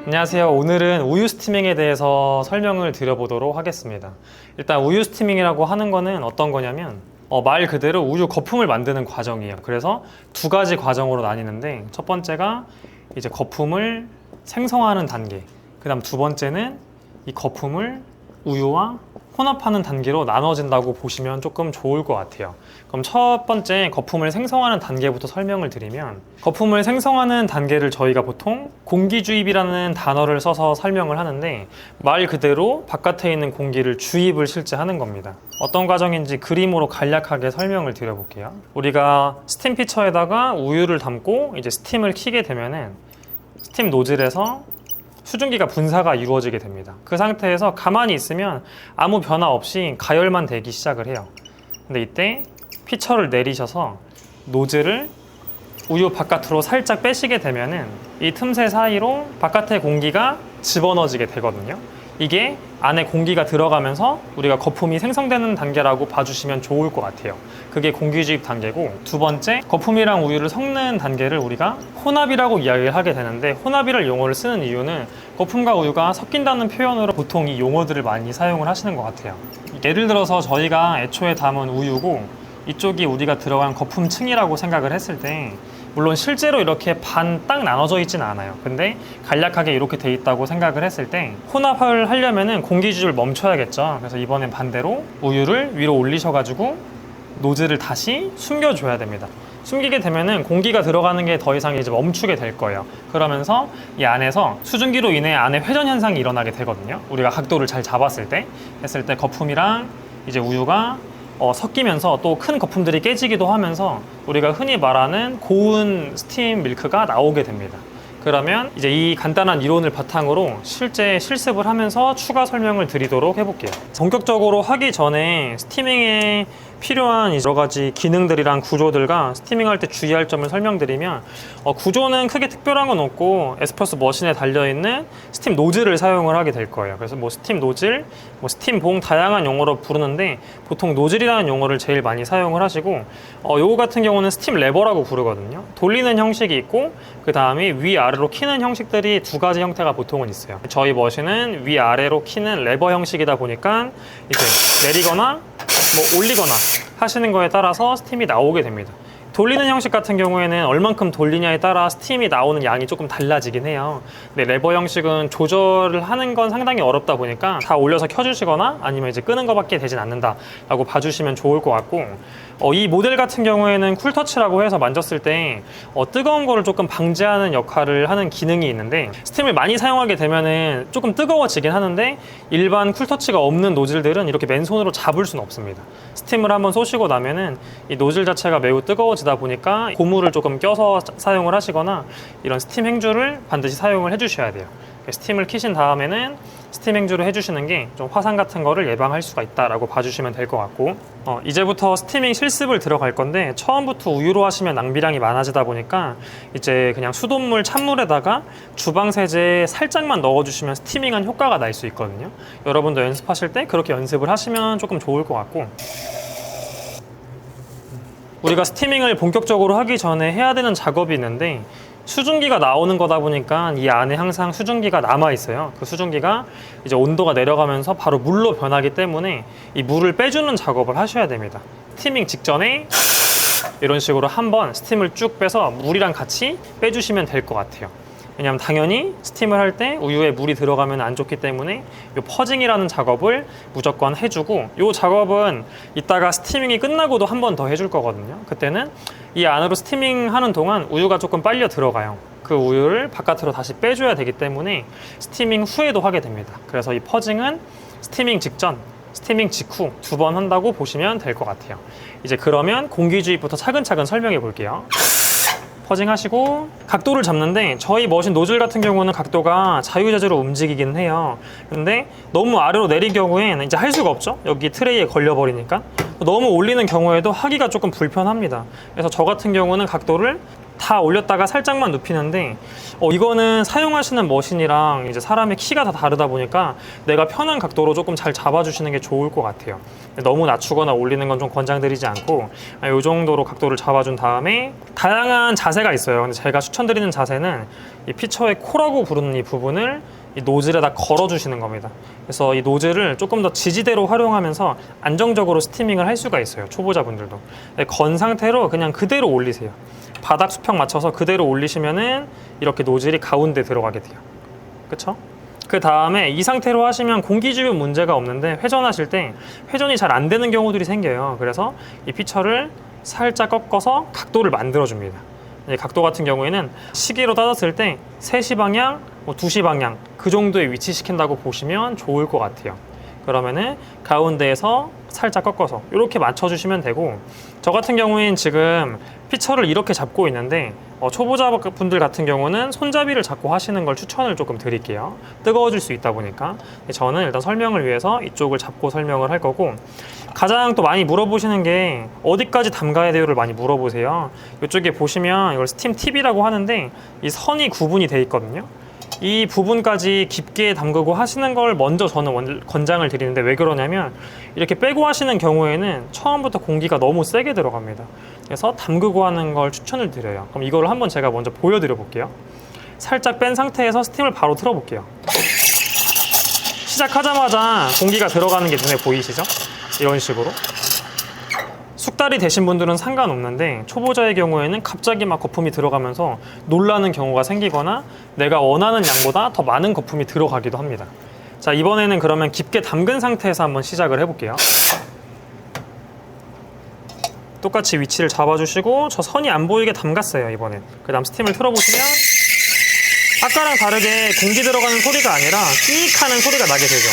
안녕하세요. 오늘은 우유 스티밍에 대해서 설명을 드려보도록 하겠습니다. 일단 우유 스티밍이라고 하는 거는 어떤 거냐면 말 그대로 우유 거품을 만드는 과정이에요. 그래서 두 가지 과정으로 나뉘는데 첫 번째가 이제 거품을 생성하는 단계, 그 다음 두 번째는 이 거품을 우유와 혼합하는 단계로 나눠진다고 보시면 조금 좋을 것 같아요. 그럼 첫 번째 거품을 생성하는 단계부터 설명을 드리면, 거품을 생성하는 단계를 저희가 보통 공기주입이라는 단어를 써서 설명을 하는데, 말 그대로 바깥에 있는 공기를 주입을 실제 하는 겁니다. 어떤 과정인지 그림으로 간략하게 설명을 드려볼게요. 우리가 스팀 피처에다가 우유를 담고 이제 스팀을 켜게 되면은 스팀 노즐에서 수증기가 분사가 이루어지게 됩니다. 그 상태에서 가만히 있으면 아무 변화 없이 가열만 되기 시작을 해요. 근데 이때 피처를 내리셔서 노즐을 우유 바깥으로 살짝 빼시게 되면은 이 틈새 사이로 바깥의 공기가 집어넣어지게 되거든요. 이게 안에 공기가 들어가면서 우리가 거품이 생성되는 단계라고 봐주시면 좋을 것 같아요. 그게 공기주입 단계고, 두 번째 거품이랑 우유를 섞는 단계를 우리가 혼합이라고 이야기를 하게 되는데, 혼합이라는 용어를 쓰는 이유는 거품과 우유가 섞인다는 표현으로 보통 이 용어들을 많이 사용을 하시는 것 같아요. 예를 들어서 저희가 애초에 담은 우유고 이쪽이 우리가 들어간 거품층이라고 생각을 했을 때, 물론 실제로 이렇게 반 딱 나눠져 있지는 않아요. 근데 간략하게 이렇게 돼 있다고 생각을 했을 때 혼합을 하려면은 공기주입을 멈춰야겠죠. 그래서 이번엔 반대로 우유를 위로 올리셔가지고 노즐을 다시 숨겨줘야 됩니다. 숨기게 되면은 공기가 들어가는 게 더 이상 이제 멈추게 될 거예요. 그러면서 이 안에서 수증기로 인해 안에 회전 현상이 일어나게 되거든요. 우리가 각도를 잘 잡았을 때 했을 때 거품이랑 이제 우유가 섞이면서 또 큰 거품들이 깨지기도 하면서 우리가 흔히 말하는 고운 스팀 밀크가 나오게 됩니다. 그러면 이제 이 간단한 이론을 바탕으로 실제 실습을 하면서 추가 설명을 드리도록 해볼게요. 본격적으로 하기 전에 스티밍에 필요한 여러 가지 기능들이랑 구조들과 스티밍할 때 주의할 점을 설명드리면, 구조는 크게 특별한 건 없고 에스프레소 머신에 달려있는 스팀 노즐을 사용을 하게 될 거예요. 그래서 뭐 스팀 노즐, 뭐 스팀 봉 다양한 용어로 부르는데 보통 노즐이라는 용어를 제일 많이 사용을 하시고, 요거 같은 경우는 스팀 레버라고 부르거든요. 돌리는 형식이 있고 그 다음에 위아래로 키는 형식들이 두 가지 형태가 보통은 있어요. 저희 머신은 위아래로 키는 레버 형식이다 보니까 이제 내리거나 뭐 올리거나 하시는 거에 따라서 스팀이 나오게 됩니다. 돌리는 형식 같은 경우에는 얼만큼 돌리냐에 따라 스팀이 나오는 양이 조금 달라지긴 해요. 근데 레버 형식은 조절을 하는 건 상당히 어렵다 보니까 다 올려서 켜주시거나 아니면 이제 끄는 것밖에 되진 않는다 라고 봐주시면 좋을 것 같고, 이 모델 같은 경우에는 쿨터치라고 해서 만졌을 때 뜨거운 거를 조금 방지하는 역할을 하는 기능이 있는데, 스팀을 많이 사용하게 되면은 조금 뜨거워지긴 하는데 일반 쿨터치가 없는 노즐들은 이렇게 맨손으로 잡을 수는 없습니다. 스팀을 한번 쏘시고 나면은 이 노즐 자체가 매우 뜨거워지다 보니까 고무를 조금 껴서 사용을 하시거나 이런 스팀 행주를 반드시 사용을 해주셔야 돼요. 스팀을 키신 다음에는 스팀 행주를 해주시는 게 좀 화상 같은 거를 예방할 수가 있다라고 봐주시면 될 것 같고, 이제부터 스티밍 실습을 들어갈 건데, 처음부터 우유로 하시면 낭비량이 많아지다 보니까 이제 그냥 수돗물 찬물에다가 주방 세제 살짝만 넣어주시면 스티밍한 효과가 날 수 있거든요. 여러분도 연습하실 때 그렇게 연습을 하시면 조금 좋을 것 같고, 우리가 스티밍을 본격적으로 하기 전에 해야 되는 작업이 있는데, 수증기가 나오는 거다 보니까 이 안에 항상 수증기가 남아 있어요. 그 수증기가 이제 온도가 내려가면서 바로 물로 변하기 때문에 이 물을 빼주는 작업을 하셔야 됩니다. 스티밍 직전에 이런 식으로 한번 스팀을 쭉 빼서 물이랑 같이 빼주시면 될 것 같아요. 왜냐하면 당연히 스팀을 할 때 우유에 물이 들어가면 안 좋기 때문에 이 퍼징이라는 작업을 무조건 해주고, 이 작업은 이따가 스티밍이 끝나고도 한 번 더 해줄 거거든요. 그때는 이 안으로 스티밍 하는 동안 우유가 조금 빨려 들어가요. 그 우유를 바깥으로 다시 빼줘야 되기 때문에 스티밍 후에도 하게 됩니다. 그래서 이 퍼징은 스티밍 직전, 스티밍 직후 두 번 한다고 보시면 될 것 같아요. 이제 그러면 공기주입부터 차근차근 설명해 볼게요. 퍼징하시고 각도를 잡는데, 저희 머신 노즐 같은 경우는 각도가 자유자재로 움직이긴 해요. 근데 너무 아래로 내린 경우에는 이제 할 수가 없죠. 여기 트레이에 걸려버리니까. 너무 올리는 경우에도 하기가 조금 불편합니다. 그래서 저 같은 경우는 각도를 다 올렸다가 살짝만 눕히는데 이거는 사용하시는 머신이랑 이제 사람의 키가 다 다르다 보니까 내가 편한 각도로 조금 잘 잡아주시는 게 좋을 것 같아요. 너무 낮추거나 올리는 건 좀 권장드리지 않고 이 정도로 각도를 잡아준 다음에 다양한 자세가 있어요. 근데 제가 추천드리는 자세는 이 피처의 코라고 부르는 이 부분을 이 노즐에다 걸어주시는 겁니다. 그래서 이 노즐을 조금 더 지지대로 활용하면서 안정적으로 스티밍을 할 수가 있어요. 초보자분들도. 건 상태로 그냥 그대로 올리세요. 바닥 수평 맞춰서 그대로 올리시면은 이렇게 노즐이 가운데 들어가게 돼요. 그쵸? 그 다음에 이 상태로 하시면 공기 주변 문제가 없는데 회전하실 때 회전이 잘 안 되는 경우들이 생겨요. 그래서 이 피처를 살짝 꺾어서 각도를 만들어 줍니다. 각도 같은 경우에는 시계로 따졌을 때 3시 방향, 2시 방향 그 정도에 위치시킨다고 보시면 좋을 것 같아요. 그러면은 가운데에서 살짝 꺾어서 이렇게 맞춰주시면 되고, 저 같은 경우에는 지금 피처를 이렇게 잡고 있는데 초보자분들 같은 경우는 손잡이를 잡고 하시는 걸 추천을 조금 드릴게요. 뜨거워질 수 있다 보니까. 저는 일단 설명을 위해서 이쪽을 잡고 설명을 할 거고, 가장 또 많이 물어보시는 게 어디까지 담가야 돼요를 많이 물어보세요. 이쪽에 보시면 이걸 스팀 팁이라고 하는데 이 선이 구분이 돼 있거든요. 이 부분까지 깊게 담그고 하시는 걸 먼저 저는 권장을 드리는데, 왜 그러냐면 이렇게 빼고 하시는 경우에는 처음부터 공기가 너무 세게 들어갑니다. 그래서 담그고 하는 걸 추천을 드려요. 그럼 이걸 한번 제가 먼저 보여드려 볼게요. 살짝 뺀 상태에서 스팀을 바로 틀어 볼게요. 시작하자마자 공기가 들어가는 게 눈에 보이시죠? 이런 식으로. 숙달이 되신 분들은 상관없는데 초보자의 경우에는 갑자기 막 거품이 들어가면서 놀라는 경우가 생기거나 내가 원하는 양보다 더 많은 거품이 들어가기도 합니다. 자, 이번에는 그러면 깊게 담근 상태에서 한번 시작을 해볼게요. 똑같이 위치를 잡아주시고 저 선이 안 보이게 담갔어요, 이번엔. 그 다음 스팀을 틀어보시면 아까랑 다르게 공기 들어가는 소리가 아니라 끼익 하는 소리가 나게 되죠.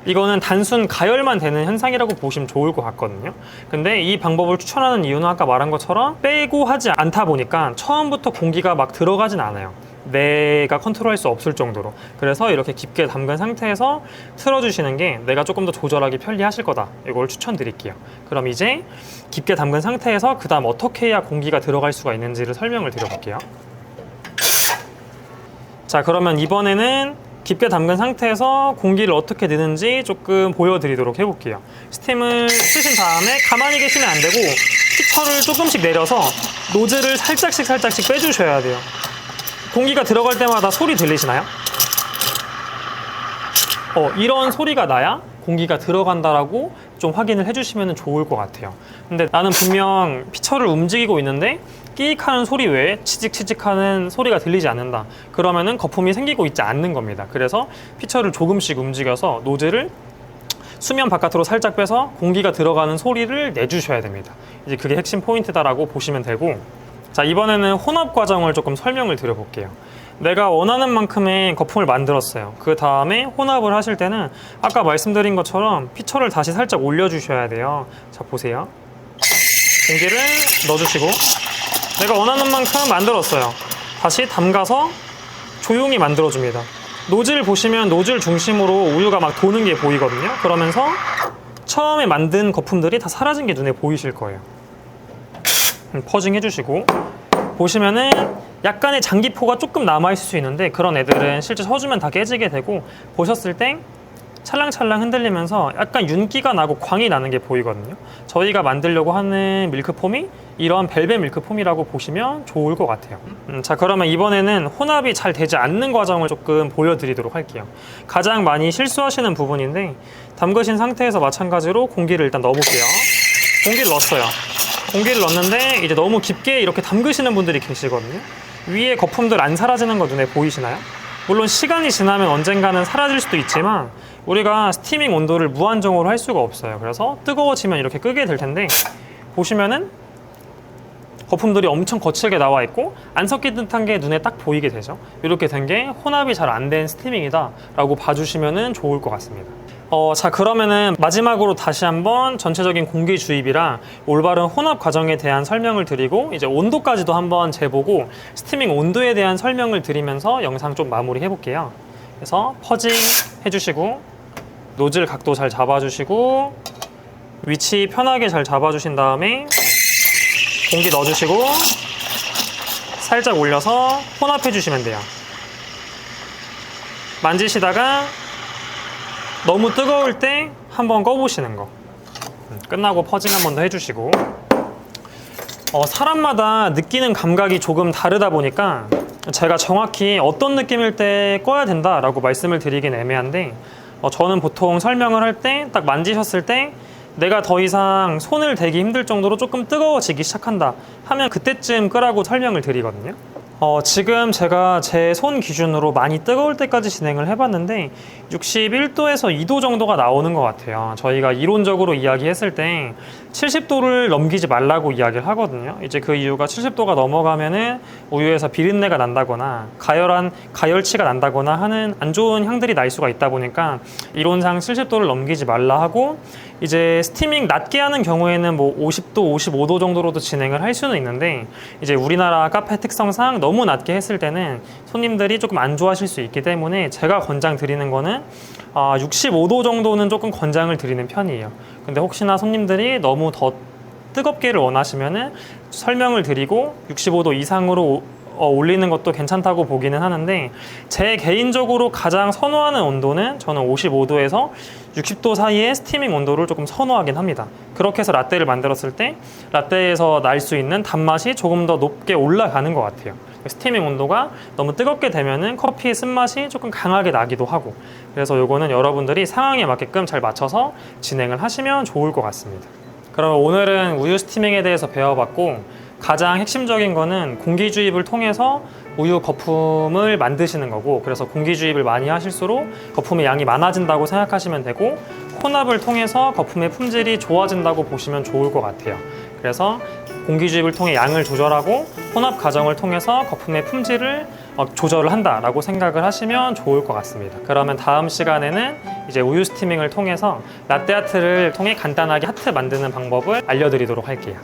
이거는 단순 가열만 되는 현상이라고 보시면 좋을 것 같거든요. 근데 이 방법을 추천하는 이유는 아까 말한 것처럼 빼고 하지 않다 보니까 처음부터 공기가 막 들어가진 않아요. 내가 컨트롤할 수 없을 정도로. 그래서 이렇게 깊게 담근 상태에서 틀어주시는 게 내가 조금 더 조절하기 편리하실 거다, 이걸 추천드릴게요. 그럼 이제 깊게 담근 상태에서 그 다음 어떻게 해야 공기가 들어갈 수가 있는지를 설명을 드려볼게요. 자, 그러면 이번에는 깊게 담근 상태에서 공기를 어떻게 넣는지 조금 보여드리도록 해볼게요. 스팀을 쓰신 다음에 가만히 계시면 안 되고 피처를 조금씩 내려서 노즐을 살짝씩 빼주셔야 돼요. 공기가 들어갈 때마다 소리 들리시나요? 이런 소리가 나야 공기가 들어간다라고 좀 확인을 해주시면 좋을 것 같아요. 근데 나는 분명 피처를 움직이고 있는데 끼익하는 소리 외에 치직치직하는 소리가 들리지 않는다. 그러면은 거품이 생기고 있지 않는 겁니다. 그래서 피처를 조금씩 움직여서 노즐을 수면 바깥으로 살짝 빼서 공기가 들어가는 소리를 내주셔야 됩니다. 이제 그게 핵심 포인트다라고 보시면 되고, 자, 이번에는 혼합 과정을 조금 설명을 드려볼게요. 내가 원하는 만큼의 거품을 만들었어요. 그 다음에 혼합을 하실 때는 아까 말씀드린 것처럼 피처를 다시 살짝 올려주셔야 돼요. 자, 보세요. 공기를 넣어주시고 내가 원하는 만큼 만들었어요. 다시 담가서 조용히 만들어줍니다. 노즐 보시면 노즐 중심으로 우유가 막 도는 게 보이거든요. 그러면서 처음에 만든 거품들이 다 사라진 게 눈에 보이실 거예요. 퍼징 해주시고 보시면은 약간의 장기포가 조금 남아있을 수 있는데 그런 애들은 실제 서주면 다 깨지게 되고, 보셨을 땐 찰랑찰랑 흔들리면서 약간 윤기가 나고 광이 나는 게 보이거든요. 저희가 만들려고 하는 밀크폼이 이런 벨벳 밀크폼이라고 보시면 좋을 것 같아요. 자, 그러면 이번에는 혼합이 잘 되지 않는 과정을 조금 보여드리도록 할게요. 가장 많이 실수하시는 부분인데, 담그신 상태에서 마찬가지로 공기를 일단 넣어볼게요. 공기를 넣었어요. 공기를 넣었는데 이제 너무 깊게 이렇게 담그시는 분들이 계시거든요. 위에 거품들 안 사라지는 거 눈에 보이시나요? 물론 시간이 지나면 언젠가는 사라질 수도 있지만 우리가 스티밍 온도를 무한정으로 할 수가 없어요. 그래서 뜨거워지면 이렇게 끄게 될 텐데, 보시면은 거품들이 엄청 거칠게 나와 있고 안 섞인 듯한 게 눈에 딱 보이게 되죠. 이렇게 된 게 혼합이 잘 안 된 스티밍이다 라고 봐주시면 좋을 것 같습니다. 자, 그러면은 마지막으로 다시 한번 전체적인 공기 주입이랑 올바른 혼합 과정에 대한 설명을 드리고 이제 온도까지도 한번 재보고 스티밍 온도에 대한 설명을 드리면서 영상 좀 마무리 해볼게요. 그래서 퍼징 해주시고 노즐 각도 잘 잡아주시고 위치 편하게 잘 잡아주신 다음에 공기 넣어주시고 살짝 올려서 혼합해 주시면 돼요. 만지시다가 너무 뜨거울 때 한번 꺼보시는 거. 끝나고 퍼징 한 번 더 해주시고. 사람마다 느끼는 감각이 조금 다르다 보니까 제가 정확히 어떤 느낌일 때 꺼야 된다라고 말씀을 드리긴 애매한데, 저는 보통 설명을 할 때 딱 만지셨을 때 내가 더 이상 손을 대기 힘들 정도로 조금 뜨거워지기 시작한다 하면 그때쯤 끄라고 설명을 드리거든요. 지금 제가 제 손 기준으로 많이 뜨거울 때까지 진행을 해봤는데 61도에서 2도 정도가 나오는 것 같아요. 저희가 이론적으로 이야기했을 때 70도를 넘기지 말라고 이야기를 하거든요. 이제 그 이유가 70도가 넘어가면은 우유에서 비린내가 난다거나 가열치가 난다거나 하는 안 좋은 향들이 날 수가 있다 보니까 이론상 70도를 넘기지 말라 하고, 이제 스티밍 낮게 하는 경우에는 뭐 50도, 55도 정도로도 진행을 할 수는 있는데, 이제 우리나라 카페 특성상 너무 낮게 했을 때는 손님들이 조금 안 좋아하실 수 있기 때문에 제가 권장 드리는 거는 65도 정도는 조금 권장을 드리는 편이에요. 근데 혹시나 손님들이 너무 더 뜨겁게를 원하시면은 설명을 드리고 65도 이상으로 올리는 것도 괜찮다고 보기는 하는데, 제 개인적으로 가장 선호하는 온도는 저는 55도에서 60도 사이의 스티밍 온도를 조금 선호하긴 합니다. 그렇게 해서 라떼를 만들었을 때 라떼에서 날 수 있는 단맛이 조금 더 높게 올라가는 것 같아요. 스티밍 온도가 너무 뜨겁게 되면은 커피의 쓴맛이 조금 강하게 나기도 하고, 그래서 요거는 여러분들이 상황에 맞게끔 잘 맞춰서 진행을 하시면 좋을 것 같습니다. 그럼 오늘은 우유 스티밍에 대해서 배워봤고, 가장 핵심적인 거는 공기 주입을 통해서 우유 거품을 만드시는 거고, 그래서 공기 주입을 많이 하실수록 거품의 양이 많아진다고 생각하시면 되고, 혼합을 통해서 거품의 품질이 좋아진다고 보시면 좋을 것 같아요. 그래서 공기 주입을 통해 양을 조절하고 혼합 과정을 통해서 거품의 품질을 조절을 한다라고 생각을 하시면 좋을 것 같습니다. 그러면 다음 시간에는 이제 우유 스티밍을 통해서 라떼 아트를 통해 간단하게 하트 만드는 방법을 알려드리도록 할게요.